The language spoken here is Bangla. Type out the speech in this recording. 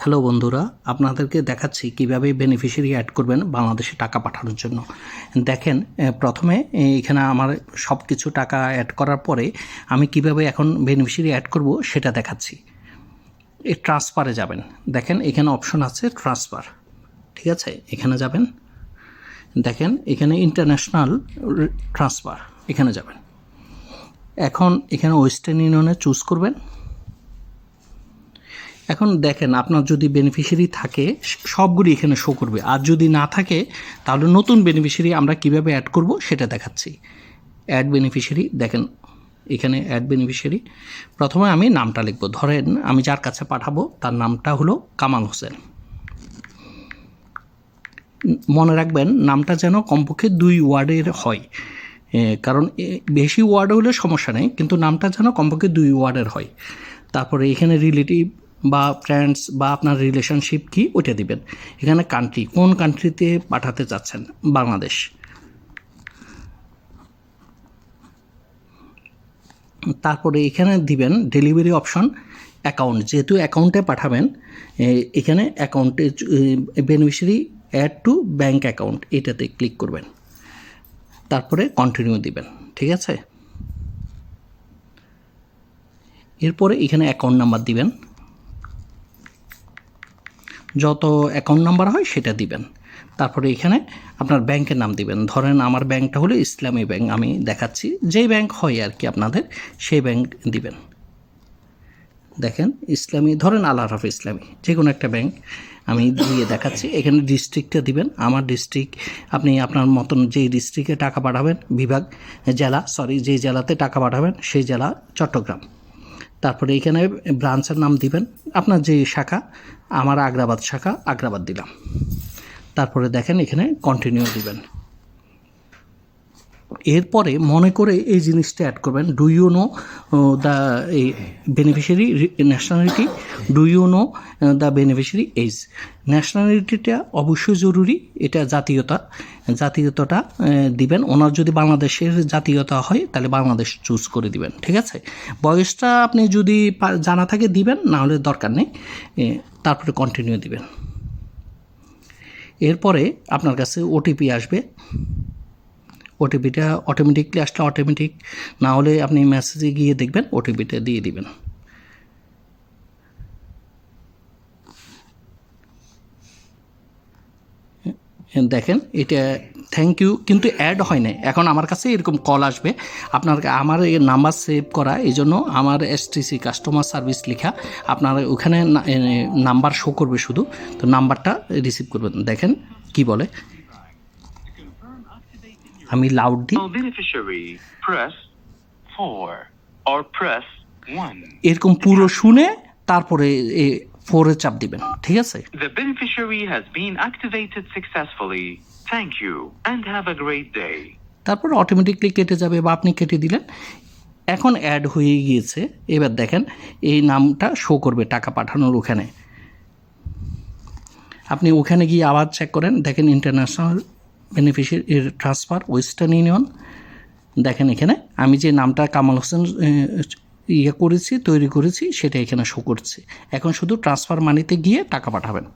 হ্যালো বন্ধুরা, আপনাদেরকে দেখাচ্ছি কিভাবে বেনিফিশিয়ারি অ্যাড করবেন বাংলাদেশে টাকা পাঠানোর জন্য। দেখেন, প্রথমে এখানে আমার সব কিছু টাকা অ্যাড করার পরে আমি কিভাবে এখন বেনিফিশিয়ারি অ্যাড করব সেটা দেখাচ্ছি। এই ট্রান্সফারে যাবেন, দেখেন এখানে অপশন আছে ট্রান্সফার, ঠিক আছে? এখানে যাবেন, দেখেন এখানে ইন্টারন্যাশনাল ট্রান্সফার, এখানে যাবেন। এখন এখানে ওয়েস্টার্ন ইউনিয়নে চুজ করবেন। এখন দেখেন, আপনার যদি বেনিফিশিয়ারি থাকে সবগুলি এখানে শো করবে, আর যদি না থাকে তাহলে নতুন বেনিফিশিয়ারি আমরা কিভাবে অ্যাড করব সেটা দেখাচ্ছি। অ্যাড বেনিফিশিয়ারি, দেখেন এখানে অ্যাড বেনিফিশিয়ারি। প্রথমে আমি নামটা লিখব, ধরেন আমি যার কাছে পাঠাবো তার নামটা হলো কামাল হোসেন। মনে রাখবেন নামটা যেন কমপক্ষে 2 ওয়ার্ডের হয়, কারণ বেশি ওয়ার্ড হলে সমস্যা নেই, কিন্তু নামটা যেন কমপক্ষে 2 ওয়ার্ডের হয়। তারপরে এখানে রিলেটিভ বা ফ্রেন্ডস বা আপনার রিলেশনশিপ কি ওইটা দিবেন। এখানে কান্ট্রি, কোন কান্ট্রিতে পাঠাতে চাচ্ছেন, বাংলাদেশ। তারপরে এখানে দিবেন ডেলিভারি অপশন, অ্যাকাউন্ট, যেহেতু অ্যাকাউন্টে পাঠাবেন এখানে অ্যাকাউন্টে beneficiary add to bank account, এটাতে ক্লিক করবেন। তারপরে কন্টিনিউ দিবেন, ঠিক আছে? এরপরে এখানে অ্যাকাউন্ট নাম্বার দিবেন, যত অ্যাকাউন্ট নাম্বার হয় সেটা দিবেন। তারপরে এখানে আপনার ব্যাংকের নাম দিবেন, ধরেন আমার ব্যাংকটা হলো ইসলামী ব্যাংক, আমি দেখাচ্ছি যেই ব্যাংক হয় আর কি আপনাদের, সেই ব্যাংক দিবেন। দেখেন ইসলামী, ধরেন আল আরাফা ইসলামী, যে কোনো একটা ব্যাংক আমি দিয়ে দেখাচ্ছি। এখানে ডিস্ট্রিক্টটা দিবেন, আমার ডিস্ট্রিক্ট, আপনি আপনার মতন যেই ডিস্ট্রিক্টে টাকা পাঠাবেন, বিভাগ, জেলা, যে জেলাতে টাকা পাঠাবেন সেই জেলা চট্টগ্রাম। তারপরে এখানে ব্রাঞ্চের নাম দিবেন, আপনার যে শাখা, আমার আগ্রাবাদ শাখা, আগ্রাবাদ দিলাম। তারপরে দেখেন এখানে কন্টিনিউ দিবেন। এরপরে মনে করে এই জিনিসটা অ্যাড করবেন, do you know the beneficiary nationality, do you know the beneficiary age. ন্যাশনালিটিটা অবশ্যই জরুরি, এটা জাতীয়তাটা দিবেন। ওনার যদি বাংলাদেশের জাতীয়তা হয় তাহলে বাংলাদেশ চুজ করে দিবেন, ঠিক আছে? বয়সটা আপনি যদি জানা থাকে দিবেন, না হলে দরকার নেই। তারপরে কন্টিনিউ দিবেন। এরপরে আপনার কাছে ওটিপি আসবে, ওটিপিটা অটোমেটিকলি আসলে অটোমেটিক, না হলে আপনি মেসেজে গিয়ে দেখবেন, ওটিপিটা দিয়ে দিবেন। দেখেন এটা থ্যাংক ইউ কিন্তু অ্যাড হয় না। এখন আমার কাছে এরকম কল আসবে, আপনার আমার এই নাম্বার সেভ করা, এই জন্য আমার এসটিসি কাস্টমার সার্ভিস লেখা, আপনার ওখানে নাম্বার শো করবে শুধু, তো নাম্বারটা রিসিভ করবেন। দেখেন কি বলে, আমি লাউড দিই, এরকম পুরো শুনে তারপরে 4-এ চাপ দিবেন, ঠিক আছে? The beneficiary has been activated successfully. Thank you and have a great day. তারপর অটোমেটিকলি কেটে যাবে বা আপনি কেটে দিলেন। এখন অ্যাড হয়ে গিয়েছে। এবার দেখেন এই নামটা শো করবে টাকা পাঠানোর ওখানে। আপনি ওখানে গিয়ে আবার চেক করেন, দেখেন international beneficiary transfer western union. দেখেন এখানে আমি যে নামটা কামাল হোসেন তৈরি করেছি সেটা এখানে শো করছে। এখন শুধু ট্রান্সফার মানিতে গিয়ে টাকা পাঠাবেন।